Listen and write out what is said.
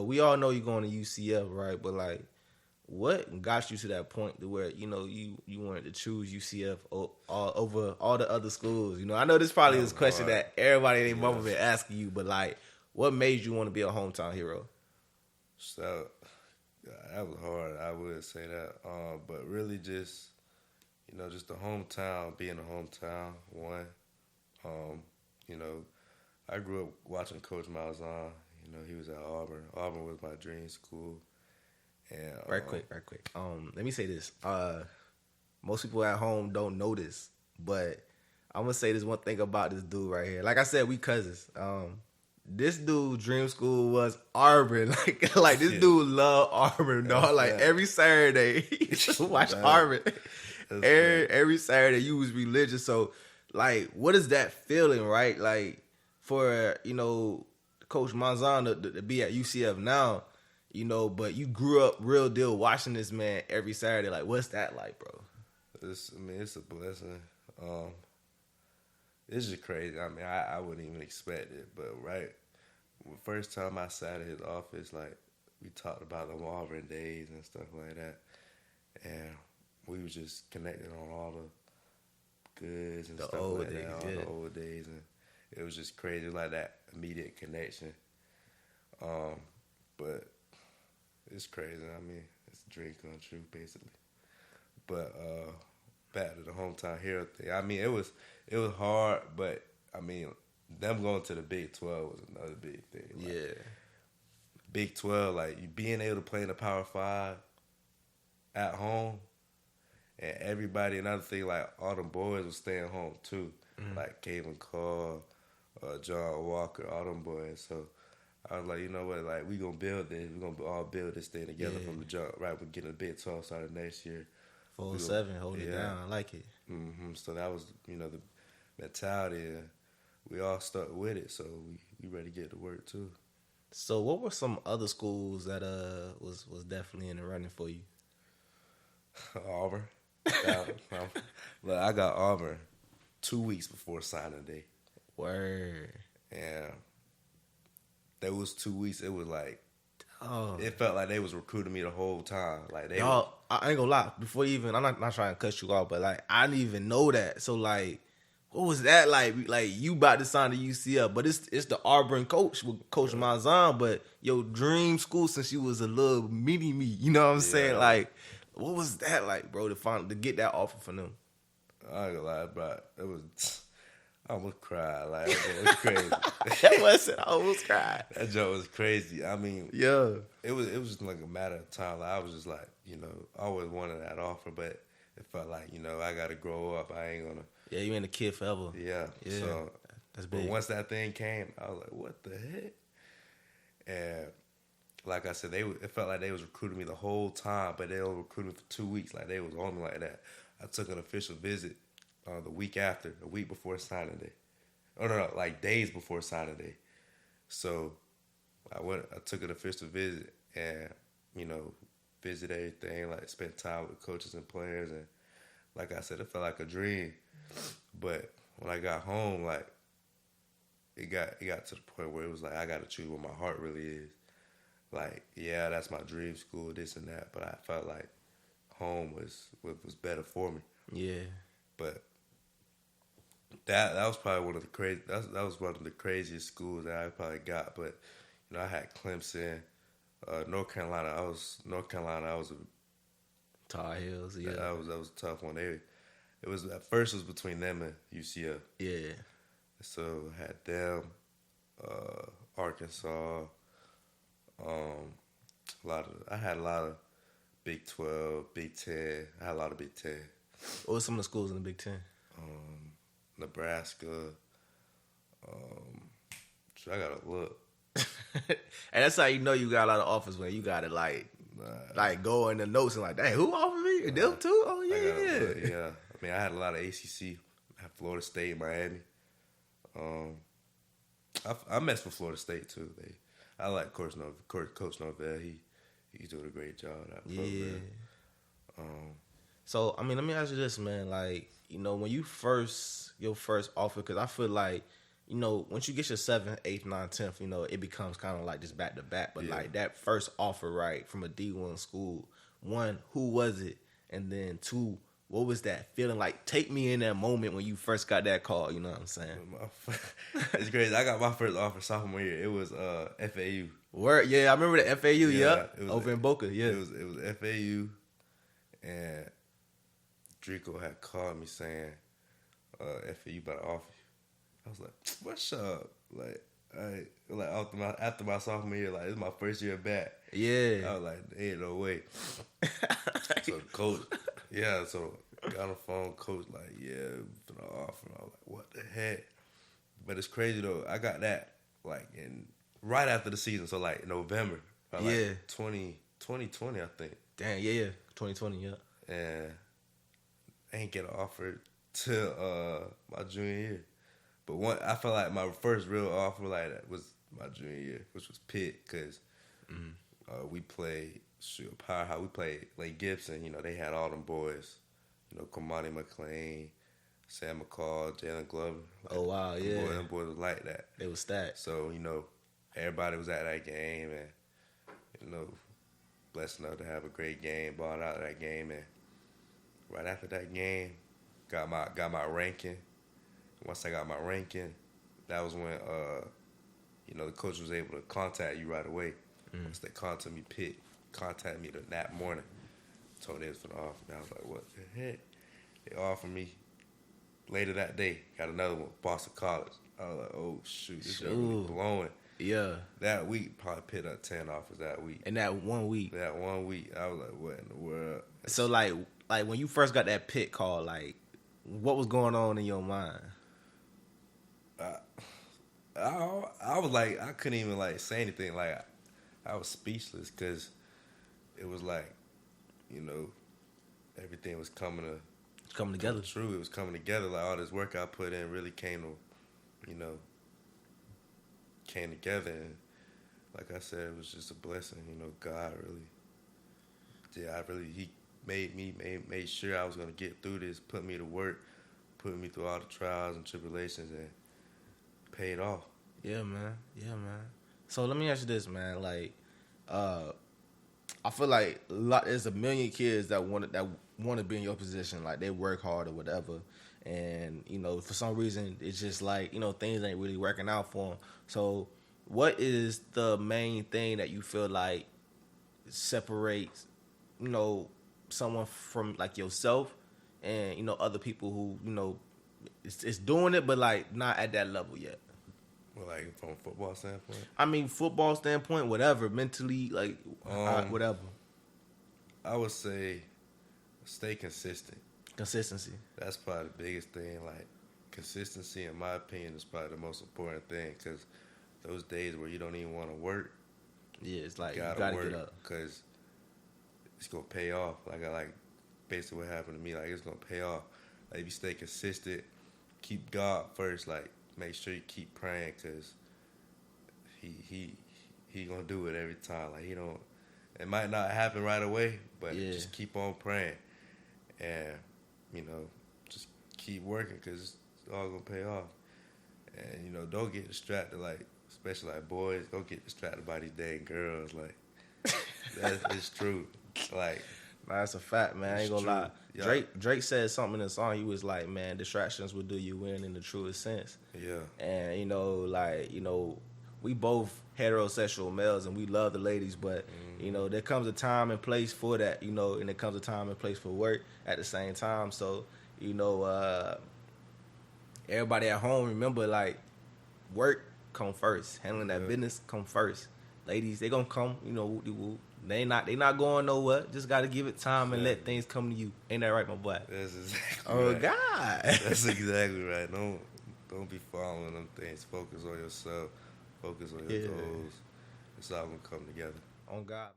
We all know you're going to UCF, right? But like, what got you to that point to where you wanted to choose UCF over all the other schools? I know this probably is a question that everybody in their mama been asking you, but like, what made you want to be a hometown hero? So that was hard. I would say that, but really just just the hometown, being a hometown one. You know, I grew up watching Coach Malzahn. He was at Auburn. Auburn was my dream school. And right quick. Let me say this. Most people at home don't know this, but I'm gonna say this one thing about this dude right here. Like I said, we cousins. This dude's dream school was Auburn. Like this dude loved Auburn, dog. Like every Saturday, he used to watch Auburn. Every Saturday, you was religious. So, like, what is that feeling, right? Like, for Coach Malzahn to be at UCF now, but you grew up real deal watching this man every Saturday. Like, what's that like, bro? It's a blessing. It's just crazy. I mean, I wouldn't even expect it. But the first time I sat in his office, like, we talked about the Auburn days and stuff like that. And we was just connected on all the goods and stuff like that, all the old days. And it was just crazy, like that immediate connection. But it's crazy. I mean, it's a dream come true, basically. But back to the hometown hero thing. I mean, it was hard, but I mean, them going to the Big 12 was another big thing. Like, Big 12, like you being able to play in the Power 5 at home, and everybody. Another thing, like all them boys was staying home too, like Kevin Carr, John Walker, all them boys. So I was like, you know what, like we gonna build this. We gonna all build this thing together from the jump. Right, we're getting the Big 12 started next year. 4-7, hold it down. I like it. So that was, the mentality. And we all stuck with it, so we ready to get to work too. So what were some other schools that was definitely in the running for you? Auburn. Look, I got Auburn 2 weeks before signing day. Word. And that was 2 weeks. It was like, it felt like they was recruiting me the whole time. Like they. I ain't gonna lie. Before you even, I'm not trying to cut you off, but like I didn't even know that. So like, what was that like? Like you about to sign to UCF, but it's the Auburn coach with Coach Malzahn, but your dream school since you was a little mini me. You know what I'm saying? Like, what was that like, bro? To get that offer from them. I ain't gonna lie, bro. It was. I almost cried. Like, it was crazy. I almost cried. That joke was crazy. I mean, it was just like a matter of time. Like, I was just like, I always wanted that offer, but it felt like, I got to grow up. I ain't gonna. Yeah, you ain't a kid forever. Yeah. So that's big. But once that thing came, I was like, what the heck? And like I said, it felt like they was recruiting me the whole time, but they were recruiting me for 2 weeks. Like they was on me like that. I took an official visit. The week before signing day. Oh, no, like days before signing day. So I took an official visit and, visit everything, like spent time with coaches and players. And like I said, it felt like a dream. But when I got home, like it got to the point where it was like, I got to choose what my heart really is. Like, yeah, that's my dream school, this and that. But I felt like home was better for me. Yeah. But that was probably one of the craziest schools that I probably got. But I had Clemson, North Carolina. I was a Tar Heels. Yeah, that was a tough one. It was at first it was between them and UCF. Yeah. So I had them, Arkansas. I had a lot of Big 12, Big 10. I had a lot of Big 10. What were some of the schools in the Big 10? Nebraska. I gotta look. And that's how you know you got a lot of offers when you gotta like go in the notes and like, dang, who offered me? Them too? Oh yeah. Yeah. I mean, I had a lot of ACC. I had Florida State, Miami. I messed with Florida State too. I like Coach Norvell. He's doing a great job at that program. So I mean, let me ask you this, man. Like, when your first offer, because I feel like once you get your 7th, 8th, 9th, 10th, it becomes kind of like just back to back. But like that first offer, right, from a D1 school, one, who was it? And then two, what was that feeling like? Take me in that moment when you first got that call. You know what I'm saying? It's crazy. I got my first offer sophomore year. It was FAU. Word, yeah, I remember the FAU. Yeah, over in Boca. Yeah, it was FAU, and Drico had called me saying, "FAU about to offer you." I was like, "What's up?" After my sophomore year, like, this is my first year back. Yeah, I was like, "Ain't no way." So coach, so got on the phone, coach like, "Yeah, for the offer." I was like, "What the heck?" But it's crazy though. I got that like right after the season, so like November. Like 2020, I think. Damn, yeah, 2020, yeah. And I ain't get an offer till my junior year. But I felt like my first real offer like that was my junior year, which was Pitt, because we played Powerhouse. We played Lake Gibson. They had all them boys. Kamani McLean, Sam McCall, Jalen Glover. Oh wow, yeah. Them boys was like that. They was stacked. So everybody was at that game, and blessed enough to have a great game, balled out of that game, and right after that game, got my ranking. Once I got my ranking, that was when the coach was able to contact you right away. Once they contacted me, Pitt contacted me that morning, told me it was for the offer. And I was like, what the heck? They offered me later that day. Got another one, Boston College. I was like, oh shoot, this shit really blowing. Yeah. That week, probably picked up 10 offers that week. In that 1 week? That 1 week, I was like, what in the world? So, like when you first got that Pitt call, like, what was going on in your mind? I was like, I couldn't even, like, say anything. Like, I was speechless because it was like, everything was coming together. True, it was coming together. Like, all this work I put in really came together, and like I said, it was just a blessing. God really, he made sure I was gonna get through this, put me to work, put me through all the trials and tribulations, and paid off. Yeah, man. So let me ask you this, man. Like, I feel like there's a million kids that want to be in your position. Like, they work hard or whatever, and for some reason it's just like things ain't really working out for them. So what is the main thing that you feel like separates someone from like yourself and other people who it's doing it but like not at that level yet? Well, like from a football standpoint? I mean, football standpoint, whatever, mentally, like whatever. I would say stay consistent. Consistency. That's probably the biggest thing. Like, consistency, in my opinion, is probably the most important thing, because those days where you don't even want to work, it's like you gotta work, get up, because it's gonna pay off. Like basically what happened to me, like, it's gonna pay off. Like, if you stay consistent, keep God first. Like, make sure you keep praying, because he gonna do it every time. Like, it might not happen right away, but just keep on praying, and just keep working, because it's all gonna pay off. And don't get distracted, like, especially like boys, don't get distracted by these dang girls. Like, it's true. Like, that's a fact, man. I ain't gonna lie. Yeah. Drake said something in the song. He was like, man, distractions will do you in the truest sense. Yeah. And we both heterosexual males and we love the ladies, but there comes a time and place for that, and there comes a time and place for work at the same time. So, everybody at home, remember, like, work come first. Handling that business come first. Ladies, they gonna come, whoop-de-whoop. They not going nowhere. Just gotta give it time and let things come to you. Ain't that right, my boy? That's exactly oh, right. God. That's exactly right. Don't be following them things. Focus on yourself. Focus on your goals. It's all gonna come together. On God.